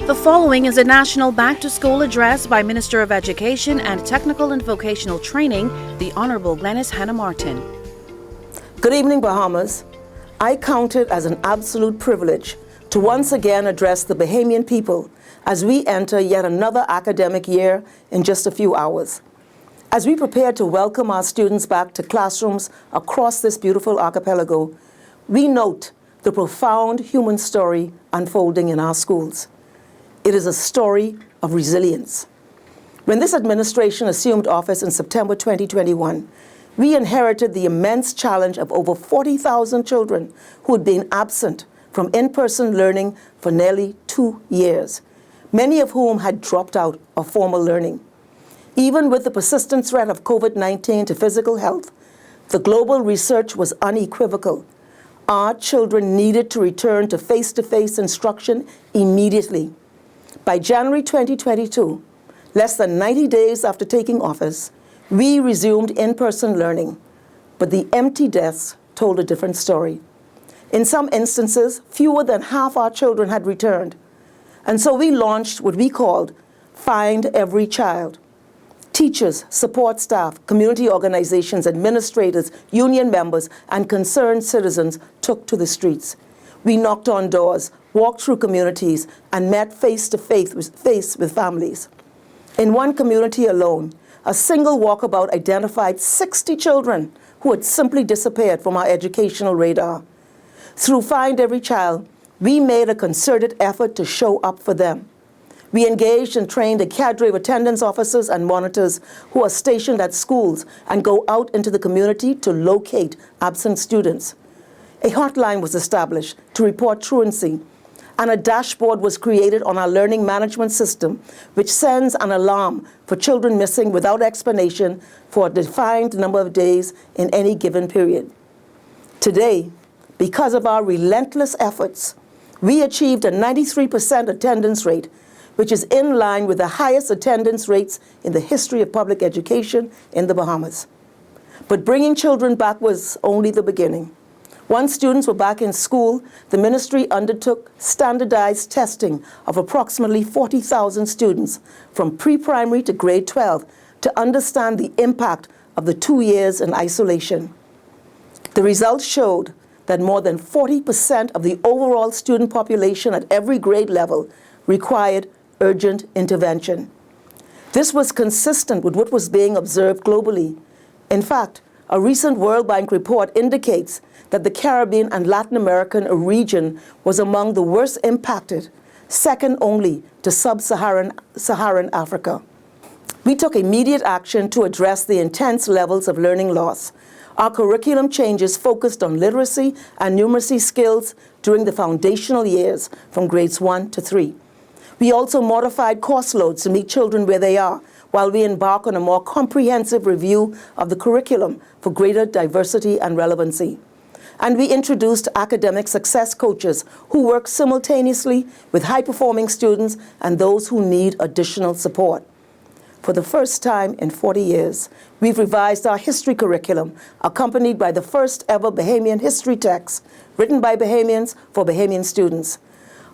The following is a national back-to-school address by Minister of Education and Technical and Vocational Training, the Honorable Glenys Hanna Martin. Good evening, Bahamas. I count it as an absolute privilege to once again address the Bahamian people as we enter yet another academic year in just a few hours. As we prepare to welcome our students back to classrooms across this beautiful archipelago, we note the profound human story unfolding in our schools. It is a story of resilience. When this administration assumed office in September 2021, we inherited the immense challenge of over 40,000 children who had been absent from in-person learning for nearly 2 years, many of whom had dropped out of formal learning. Even with the persistent threat of COVID-19 to physical health, the global research was unequivocal. Our children needed to return to face-to-face instruction immediately. By January 2022, less than 90 days after taking office, we resumed in-person learning, but the empty desks told a different story. In some instances, fewer than half our children had returned, and so we launched what we called Find Every Child. Teachers, support staff, community organizations, administrators, union members, and concerned citizens took to the streets. We knocked on doors, walked through communities, and met face-to-face with families. In one community alone, a single walkabout identified 60 children who had simply disappeared from our educational radar. Through Find Every Child, we made a concerted effort to show up for them. We engaged and trained a cadre of attendance officers and monitors who are stationed at schools and go out into the community to locate absent students. A hotline was established to report truancy, and a dashboard was created on our learning management system, which sends an alarm for children missing without explanation for a defined number of days in any given period. Today, because of our relentless efforts, we achieved a 93% attendance rate, which is in line with the highest attendance rates in the history of public education in the Bahamas. But bringing children back was only the beginning. Once students were back in school, the ministry undertook standardized testing of approximately 40,000 students from pre-primary to grade 12 to understand the impact of the 2 years in isolation. The results showed that more than 40% of the overall student population at every grade level required urgent intervention. This was consistent with what was being observed globally. In fact, a recent World Bank report indicates that the Caribbean and Latin American region was among the worst impacted, second only to sub-Saharan Africa. We took immediate action to address the intense levels of learning loss. Our curriculum changes focused on literacy and numeracy skills during the foundational years from grades 1 to 3. We also modified course loads to meet children where they are, while we embark on a more comprehensive review of the curriculum for greater diversity and relevancy. And we introduced academic success coaches who work simultaneously with high-performing students and those who need additional support. For the first time in 40 years, we've revised our history curriculum, accompanied by the first ever Bahamian history text, written by Bahamians for Bahamian students.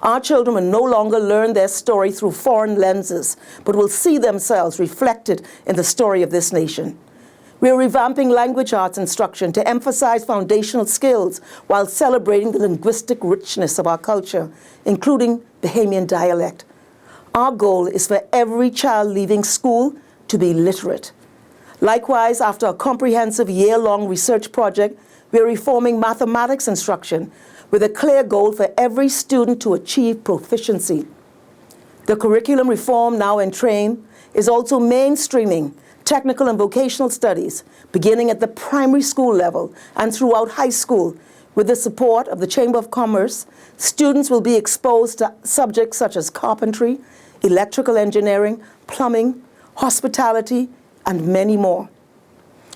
Our children will no longer learn their story through foreign lenses, but will see themselves reflected in the story of this nation. We are revamping language arts instruction to emphasize foundational skills while celebrating the linguistic richness of our culture, including Bahamian dialect. Our goal is for every child leaving school to be literate. Likewise, after a comprehensive year-long research project, we are reforming mathematics instruction with a clear goal for every student to achieve proficiency. The curriculum reform now in train is also mainstreaming technical and vocational studies, beginning at the primary school level and throughout high school. With the support of the Chamber of Commerce, students will be exposed to subjects such as carpentry, electrical engineering, plumbing, hospitality, and many more.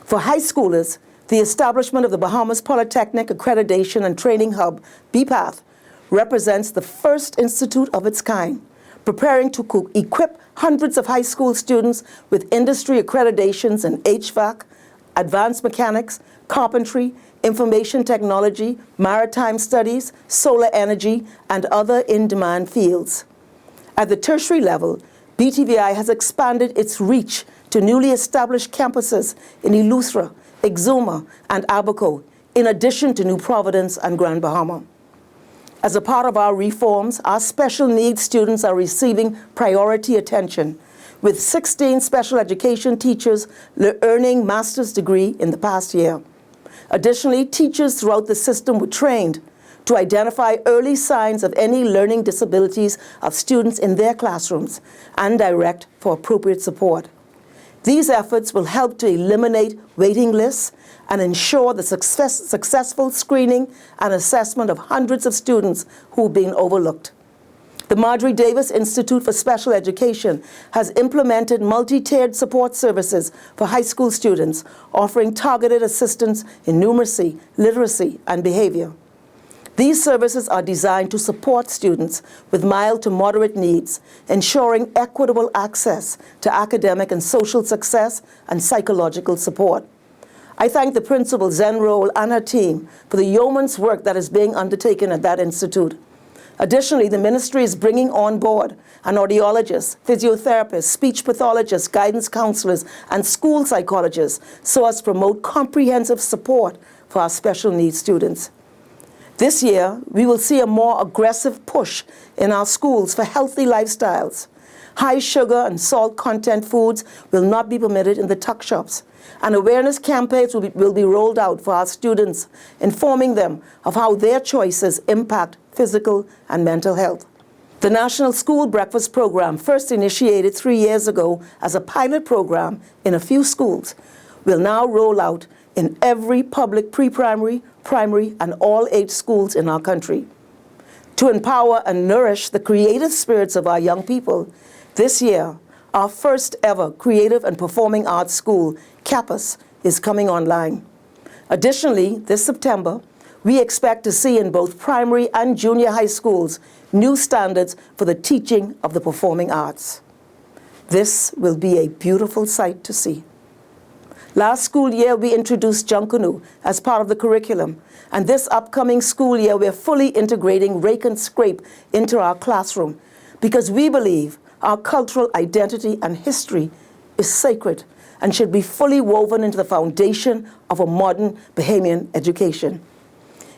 For high schoolers, the establishment of the Bahamas Polytechnic Accreditation and Training Hub, BPATH, represents the first institute of its kind, preparing to equip hundreds of high school students with industry accreditations in HVAC, advanced mechanics, carpentry, information technology, maritime studies, solar energy, and other in-demand fields. At the tertiary level, BTVI has expanded its reach to newly established campuses in Eleuthera, Exuma, and Abaco, in addition to New Providence and Grand Bahama. As a part of our reforms, our special needs students are receiving priority attention, with 16 special education teachers earning master's degree in the past year. Additionally, teachers throughout the system were trained to identify early signs of any learning disabilities of students in their classrooms and direct for appropriate support. These efforts will help to eliminate waiting lists and ensure the successful screening and assessment of hundreds of students who have been overlooked. The Marjorie Davis Institute for Special Education has implemented multi-tiered support services for high school students, offering targeted assistance in numeracy, literacy, and behavior. These services are designed to support students with mild to moderate needs, ensuring equitable access to academic and social success and psychological support. I thank the principal, Zen Roll, and her team for the yeoman's work that is being undertaken at that institute. Additionally, the ministry is bringing on board an audiologist, physiotherapist, speech pathologist, guidance counselors, and school psychologists so as to promote comprehensive support for our special needs students. This year, we will see a more aggressive push in our schools for healthy lifestyles. High sugar and salt content foods will not be permitted in the tuck shops, and awareness campaigns will be rolled out for our students, informing them of how their choices impact physical and mental health. The National School Breakfast Program, first initiated 3 years ago as a pilot program in a few schools, will now roll out in every public pre-primary, primary, and all-age schools in our country. To empower and nourish the creative spirits of our young people, this year, our first ever creative and performing arts school, Campus, is coming online. Additionally, this September, we expect to see in both primary and junior high schools new standards for the teaching of the performing arts. This will be a beautiful sight to see. Last school year, we introduced Junkanu as part of the curriculum, and this upcoming school year, we're fully integrating Rake and Scrape into our classroom because we believe our cultural identity and history is sacred and should be fully woven into the foundation of a modern Bahamian education.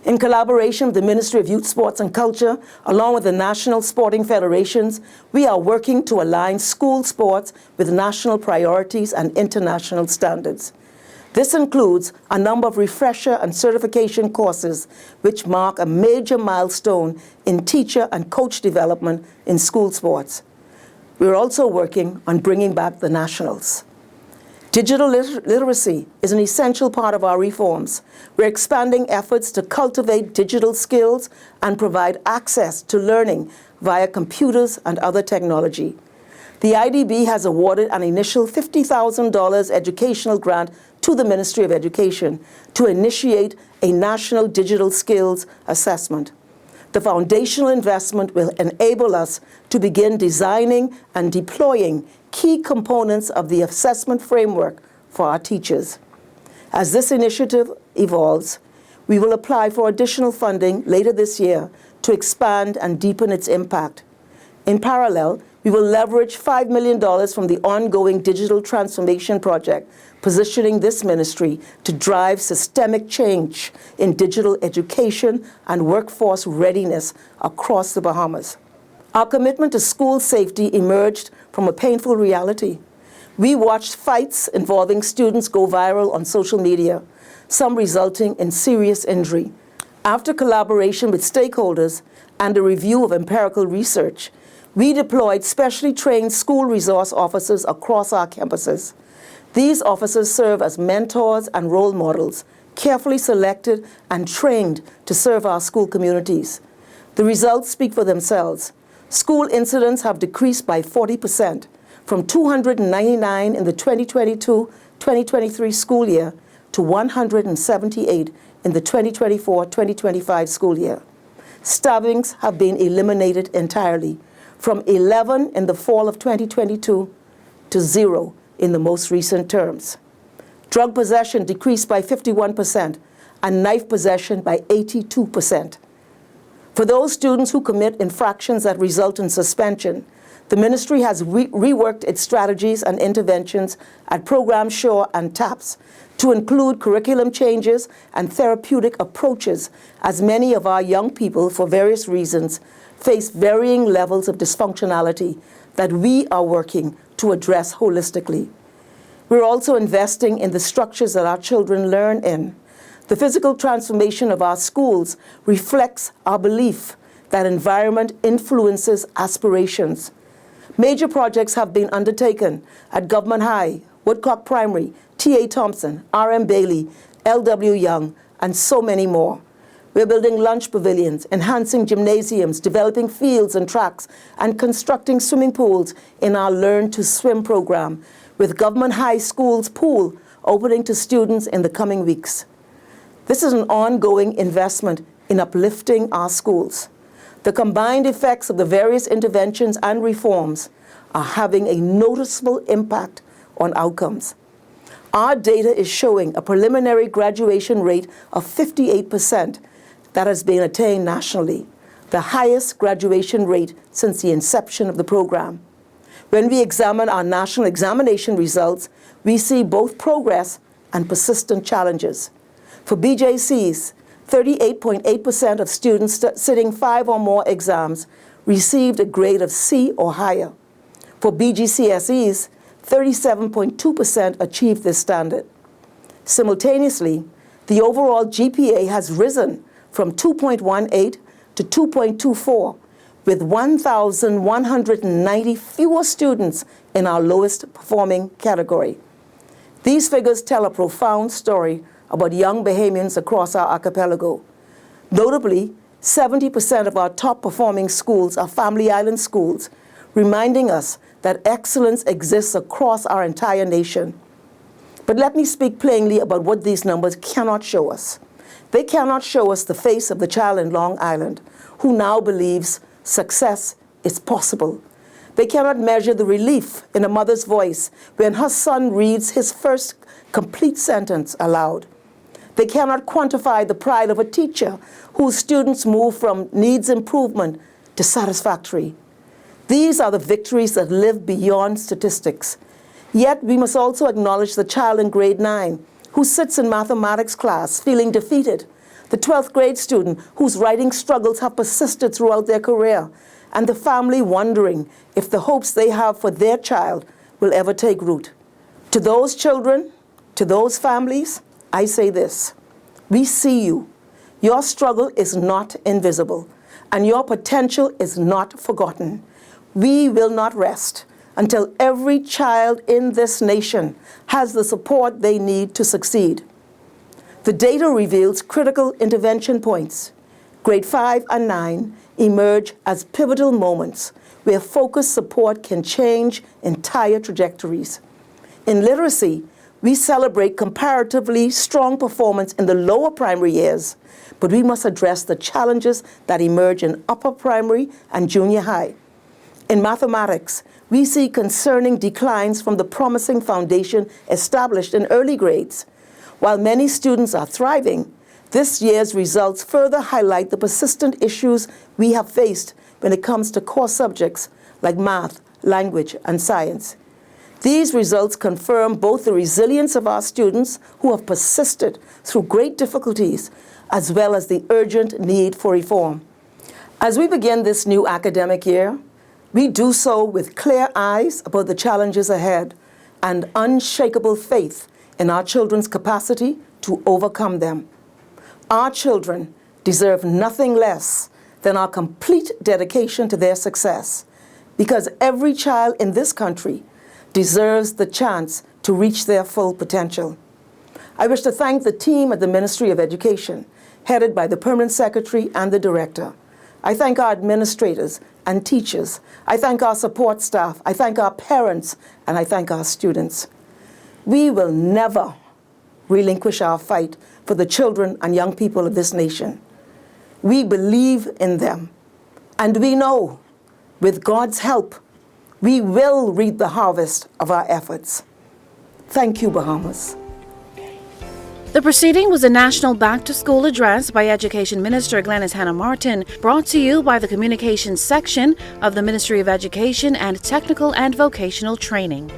In collaboration with the Ministry of Youth, Sports and Culture, along with the National Sporting Federations, we are working to align school sports with national priorities and international standards. This includes a number of refresher and certification courses, which mark a major milestone in teacher and coach development in school sports. We're also working on bringing back the nationals. Digital literacy is an essential part of our reforms. We're expanding efforts to cultivate digital skills and provide access to learning via computers and other technology. The IDB has awarded an initial $50,000 educational grant to the Ministry of Education to initiate a national digital skills assessment. The foundational investment will enable us to begin designing and deploying key components of the assessment framework for our teachers. As this initiative evolves, we will apply for additional funding later this year to expand and deepen its impact. In parallel, we will leverage $5 million from the ongoing digital transformation project, positioning this ministry to drive systemic change in digital education and workforce readiness across the Bahamas. Our commitment to school safety emerged from a painful reality. We watched fights involving students go viral on social media, some resulting in serious injury. After collaboration with stakeholders and a review of empirical research, we deployed specially trained school resource officers across our campuses. These officers serve as mentors and role models, carefully selected and trained to serve our school communities. The results speak for themselves. School incidents have decreased by 40%, from 299 in the 2022-2023 school year to 178 in the 2024-2025 school year. Stabbings have been eliminated entirely, from 11 in the fall of 2022 to 0 in the most recent terms. Drug possession decreased by 51% and knife possession by 82%. For those students who commit infractions that result in suspension, The ministry has reworked its strategies and interventions at Program SURE and TAPS to include curriculum changes and therapeutic approaches, as many of our young people, for various reasons, face varying levels of dysfunctionality that we are working to address holistically. We're also investing in the structures that our children learn in. The physical transformation of our schools reflects our belief that environment influences aspirations. Major projects have been undertaken at Government High, Woodcock Primary, T.A. Thompson, R.M. Bailey, L.W. Young, and so many more. We're building lunch pavilions, enhancing gymnasiums, developing fields and tracks, and constructing swimming pools in our Learn to Swim program, with Government High School's pool opening to students in the coming weeks. This is an ongoing investment in uplifting our schools. The combined effects of the various interventions and reforms are having a noticeable impact on outcomes. Our data is showing a preliminary graduation rate of 58% that has been attained nationally, the highest graduation rate since the inception of the program. When we examine our national examination results, we see both progress and persistent challenges. For BJCs, 38.8% of students sitting 5 or more exams received a grade of C or higher. For BGCSEs, 37.2% achieved this standard. Simultaneously, the overall GPA has risen from 2.18 to 2.24, with 1,190 fewer students in our lowest performing category. These figures tell a profound story about young Bahamians across our archipelago. Notably, 70% of our top performing schools are Family Island schools, reminding us that excellence exists across our entire nation. But let me speak plainly about what these numbers cannot show us. They cannot show us the face of the child in Long Island who now believes success is possible. They cannot measure the relief in a mother's voice when her son reads his first complete sentence aloud. They cannot quantify the pride of a teacher whose students move from needs improvement to satisfactory. These are the victories that live beyond statistics. Yet we must also acknowledge the child in grade 9 who sits in mathematics class feeling defeated, the 12th grade student whose writing struggles have persisted throughout their career, and the family wondering if the hopes they have for their child will ever take root. To those children, to those families, I say this: we see you. Your struggle is not invisible, and your potential is not forgotten. We will not rest until every child in this nation has the support they need to succeed. The data reveals critical intervention points. Grade 5 and 9 emerge as pivotal moments where focused support can change entire trajectories. In literacy, we celebrate comparatively strong performance in the lower primary years, but we must address the challenges that emerge in upper primary and junior high. In mathematics, we see concerning declines from the promising foundation established in early grades. While many students are thriving, this year's results further highlight the persistent issues we have faced when it comes to core subjects like math, language, and science. These results confirm both the resilience of our students who have persisted through great difficulties, as well as the urgent need for reform. As we begin this new academic year, we do so with clear eyes about the challenges ahead and unshakable faith in our children's capacity to overcome them. Our children deserve nothing less than our complete dedication to their success, because every child in this country deserves the chance to reach their full potential. I wish to thank the team at the Ministry of Education, headed by the Permanent Secretary and the Director. I thank our administrators and teachers. I thank our support staff. I thank our parents, and I thank our students. We will never relinquish our fight for the children and young people of this nation. We believe in them, and we know, with God's help, we will reap the harvest of our efforts. Thank you, Bahamas. The proceeding was a national back-to-school address by Education Minister Glenys Hanna brought to you by the Communications section of the Ministry of Education and Technical and Vocational Training.